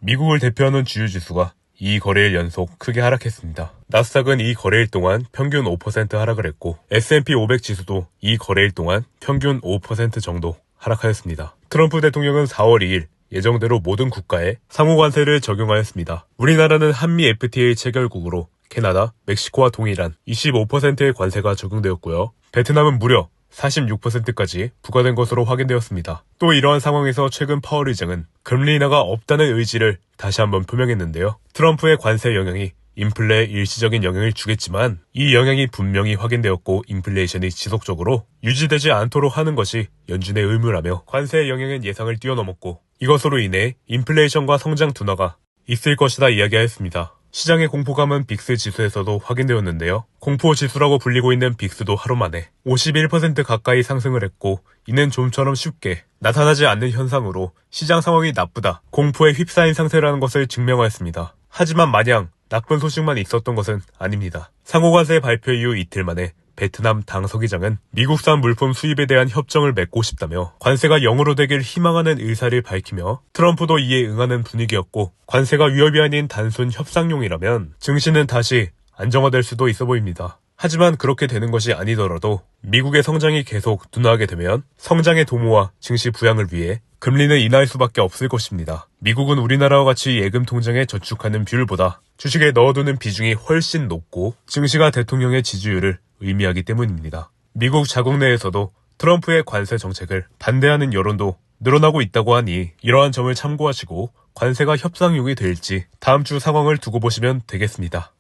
미국을 대표하는 주요 지수가 이 거래일 연속 크게 하락했습니다. 나스닥은 이 거래일 동안 평균 5% 하락을 했고 S&P 500 지수도 이 거래일 동안 평균 5% 정도 하락하였습니다. 트럼프 대통령은 4월 2일 예정대로 모든 국가에 상호관세를 적용하였습니다. 우리나라는 한미 FTA 체결국으로 캐나다, 멕시코와 동일한 25%의 관세가 적용되었고요. 베트남은 무려 46%까지 부과된 것으로 확인되었습니다. 또 이러한 상황에서 최근 파월 의장은 금리 인하가 없다는 의지를 다시 한번 표명했는데요. 트럼프의 관세 영향이 인플레에 일시적인 영향을 주겠지만 이 영향이 분명히 확인되었고 인플레이션이 지속적으로 유지되지 않도록 하는 것이 연준의 의무라며 관세의 영향은 예상을 뛰어넘었고 이것으로 인해 인플레이션과 성장 둔화가 있을 것이다 이야기하였습니다. 시장의 공포감은 빅스 지수에서도 확인되었는데요. 공포지수라고 불리고 있는 빅스도 하루 만에 51% 가까이 상승을 했고 이는 좀처럼 쉽게 나타나지 않는 현상으로 시장 상황이 나쁘다, 공포에 휩싸인 상태라는 것을 증명하였습니다. 하지만 마냥 나쁜 소식만 있었던 것은 아닙니다. 상호관세 발표 이후 이틀 만에 베트남 당 서기장은 미국산 물품 수입에 대한 협정을 맺고 싶다며 관세가 0으로 되길 희망하는 의사를 밝히며 트럼프도 이에 응하는 분위기였고 관세가 위협이 아닌 단순 협상용이라면 증시는 다시 안정화될 수도 있어 보입니다. 하지만 그렇게 되는 것이 아니더라도 미국의 성장이 계속 둔화하게 되면 성장의 도모와 증시 부양을 위해 금리는 인하할 수밖에 없을 것입니다. 미국은 우리나라와 같이 예금 통장에 저축하는 비율보다 주식에 넣어두는 비중이 훨씬 높고 증시가 대통령의 지지율을 의미하기 때문입니다. 미국 자국 내에서도 트럼프의 관세 정책을 반대하는 여론도 늘어나고 있다고 하니 이러한 점을 참고하시고 관세가 협상용이 될지 다음 주 상황을 두고 보시면 되겠습니다.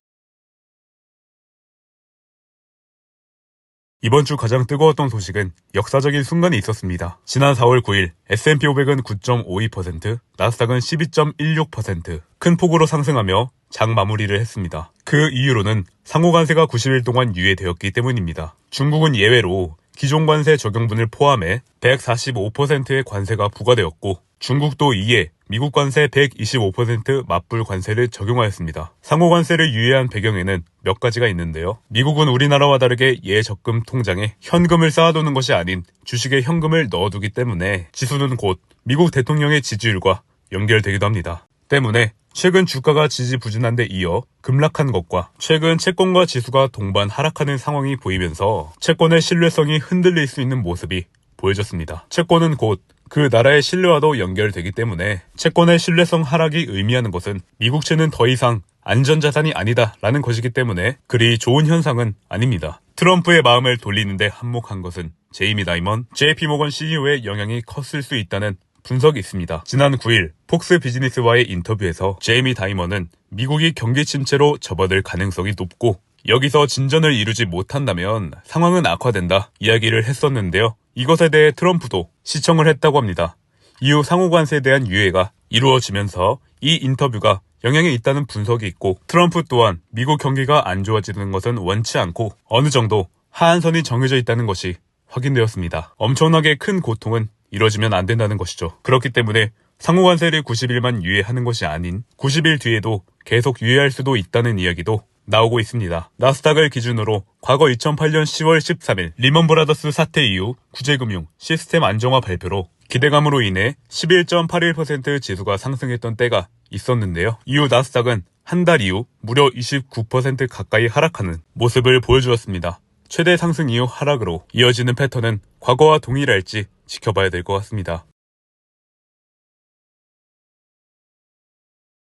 이번 주 가장 뜨거웠던 소식은 역사적인 순간이 있었습니다. 지난 4월 9일 S&P 500은 9.52%, 나스닥은 12.16% 큰 폭으로 상승하며 장 마무리를 했습니다. 그 이유로는 상호관세가 90일 동안 유예되었기 때문입니다. 중국은 예외로 기존 관세 적용분을 포함해 145%의 관세가 부과되었고 중국도 이에 미국 관세 125% 맞불 관세를 적용하였습니다. 상호관세를 유예한 배경에는 몇 가지가 있는데요. 미국은 우리나라와 다르게 예적금 통장에 현금을 쌓아두는 것이 아닌 주식에 현금을 넣어두기 때문에 지수는 곧 미국 대통령의 지지율과 연결되기도 합니다. 때문에 최근 주가가 지지부진한 데 이어 급락한 것과 최근 채권과 지수가 동반 하락하는 상황이 보이면서 채권의 신뢰성이 흔들릴 수 있는 모습이 보여졌습니다. 채권은 곧 그 나라의 신뢰와도 연결되기 때문에 채권의 신뢰성 하락이 의미하는 것은 미국채는 더 이상 안전자산이 아니다 라는 것이기 때문에 그리 좋은 현상은 아닙니다. 트럼프의 마음을 돌리는데 한몫한 것은 제이미 다이먼, JP모건 CEO의 영향이 컸을 수 있다는 분석이 있습니다. 지난 9일 폭스 비즈니스와의 인터뷰에서 제이미 다이먼은 미국이 경기 침체로 접어들 가능성이 높고 여기서 진전을 이루지 못한다면 상황은 악화된다 이야기를 했었는데요. 이것에 대해 트럼프도 시청을 했다고 합니다. 이후 상호관세에 대한 유예가 이루어지면서 이 인터뷰가 영향이 있다는 분석이 있고 트럼프 또한 미국 경기가 안 좋아지는 것은 원치 않고 어느 정도 하한선이 정해져 있다는 것이 확인되었습니다. 엄청나게 큰 고통은 이뤄지면 안 된다는 것이죠. 그렇기 때문에 상호관세를 90일만 유예하는 것이 아닌 90일 뒤에도 계속 유예할 수도 있다는 이야기도 나오고 있습니다. 나스닥을 기준으로 과거 2008년 10월 13일 리먼 브라더스 사태 이후 구제금융 시스템 안정화 발표로 기대감으로 인해 11.81% 지수가 상승했던 때가 있었는데요. 이후 나스닥은 한 달 이후 무려 29% 가까이 하락하는 모습을 보여주었습니다. 최대 상승 이후 하락으로 이어지는 패턴은 과거와 동일할지 지켜봐야 될 것 같습니다.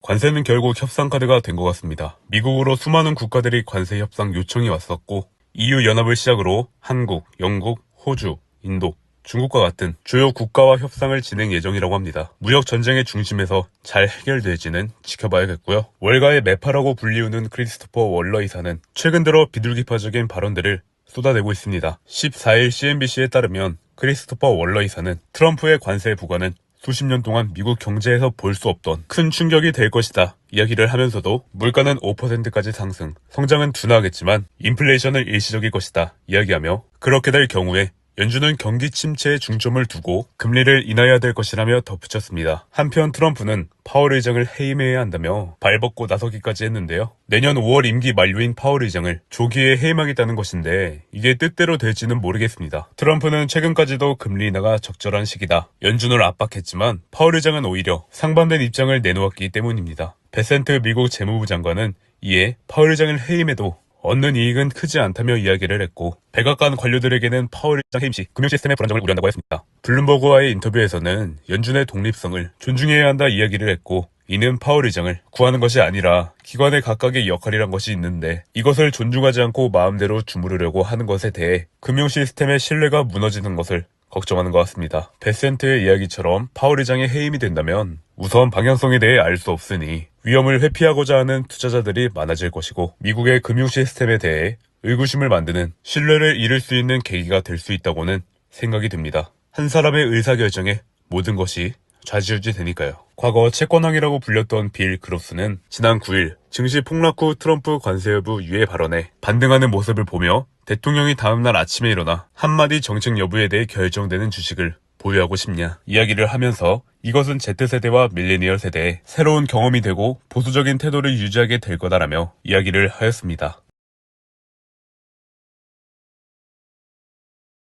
관세는 결국 협상 카드가 된 것 같습니다. 미국으로 수많은 국가들이 관세 협상 요청이 왔었고 EU 연합을 시작으로 한국, 영국, 호주, 인도, 중국과 같은 주요 국가와 협상을 진행 예정이라고 합니다. 무역 전쟁의 중심에서 잘 해결될지는 지켜봐야겠고요. 월가의 매파라고 불리우는 크리스토퍼 월러 이사는 최근 들어 비둘기파적인 발언들을 쏟아내고 있습니다. 14일 CNBC에 따르면 크리스토퍼 월러 이사는 트럼프의 관세 부과는 수십 년 동안 미국 경제에서 볼 수 없던 큰 충격이 될 것이다 이야기를 하면서도 물가는 5%까지 상승, 성장은 둔화하겠지만 인플레이션은 일시적일 것이다 이야기하며 그렇게 될 경우에 연준은 경기 침체에 중점을 두고 금리를 인하해야 될 것이라며 덧붙였습니다. 한편 트럼프는 파월 의장을 해임해야 한다며 발벗고 나서기까지 했는데요. 내년 5월 임기 만료인 파월 의장을 조기에 해임하겠다는 것인데 이게 뜻대로 될지는 모르겠습니다. 트럼프는 최근까지도 금리 인하가 적절한 시기다. 연준을 압박했지만 파월 의장은 오히려 상반된 입장을 내놓았기 때문입니다. 베센트 미국 재무부 장관은 이에 파월 의장을 해임해도 얻는 이익은 크지 않다며 이야기를 했고 백악관 관료들에게는 파월 의장 해임 시 금융 시스템의 불안정을 우려한다고 했습니다. 블룸버그와의 인터뷰에서는 연준의 독립성을 존중해야 한다 이야기를 했고 이는 파월 의장을 구하는 것이 아니라 기관의 각각의 역할이란 것이 있는데 이것을 존중하지 않고 마음대로 주무르려고 하는 것에 대해 금융 시스템의 신뢰가 무너지는 것을 걱정하는 것 같습니다. 베센트의 이야기처럼 파월 의장이 해임이 된다면 우선 방향성에 대해 알 수 없으니 위험을 회피하고자 하는 투자자들이 많아질 것이고 미국의 금융 시스템에 대해 의구심을 만드는 신뢰를 잃을 수 있는 계기가 될 수 있다고는 생각이 듭니다. 한 사람의 의사결정에 모든 것이 좌지우지 되니까요. 과거 채권왕이라고 불렸던 빌 그로스는 지난 9일 증시 폭락 후 트럼프 관세 여부 유예 발언에 반등하는 모습을 보며 대통령이 다음날 아침에 일어나 한마디 정책 여부에 대해 결정되는 주식을 보유하고 싶냐 이야기를 하면서 이것은 Z세대와 밀레니얼 세대의 새로운 경험이 되고 보수적인 태도를 유지하게 될 거다라며 이야기를 하였습니다.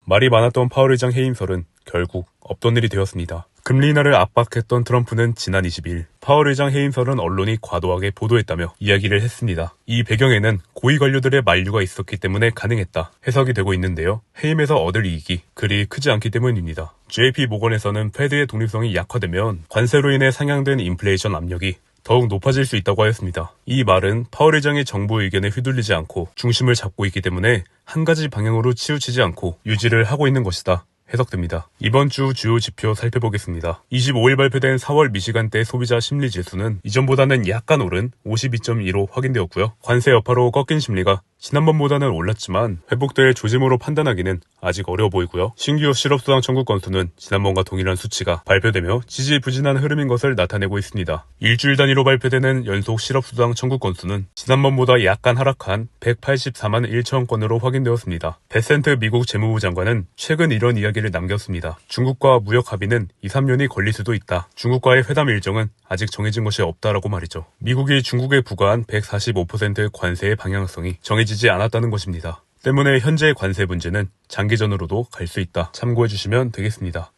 말이 많았던 파월 의장 해임설은 결국 없던 일이 되었습니다. 금리 인하를 압박했던 트럼프는 지난 20일 파월 의장 해임설은 언론이 과도하게 보도했다며 이야기를 했습니다. 이 배경에는 고위 관료들의 만류가 있었기 때문에 가능했다 해석이 되고 있는데요. 해임에서 얻을 이익이 그리 크지 않기 때문입니다. JP 모건에서는 패드의 독립성이 약화되면 관세로 인해 상향된 인플레이션 압력이 더욱 높아질 수 있다고 하였습니다. 이 말은 파월 의장의 정부 의견에 휘둘리지 않고 중심을 잡고 있기 때문에 한 가지 방향으로 치우치지 않고 유지를 하고 있는 것이다 해석됩니다. 이번 주 주요 지표 살펴보겠습니다. 25일 발표된 4월 미시간대 소비자 심리지수는 이전보다는 약간 오른 52.2로 확인되었고요. 관세 여파로 꺾인 심리가 지난번보다는 올랐지만 회복될 조짐으로 판단하기는 아직 어려워 보이고요. 신규 실업수당 청구 건수는 지난번과 동일한 수치가 발표되며 지지부진한 흐름인 것을 나타내고 있습니다. 일주일 단위로 발표되는 연속 실업수당 청구 건수는 지난번보다 약간 하락한 184만 1천 건으로 확인되었습니다. 베센트 미국 재무부 장관은 최근 이런 이야기를 남겼습니다. 중국과 무역 합의는 2, 3년이 걸릴 수도 있다. 중국과의 회담 일정은 아직 정해진 것이 없다라고 말이죠. 미국이 중국에 부과한 145% 관세의 방향성이 정해지지 않았다는 것입니다. 때문에 현재의 관세 문제는 장기전으로도 갈 수 있다. 참고해 주시면 되겠습니다.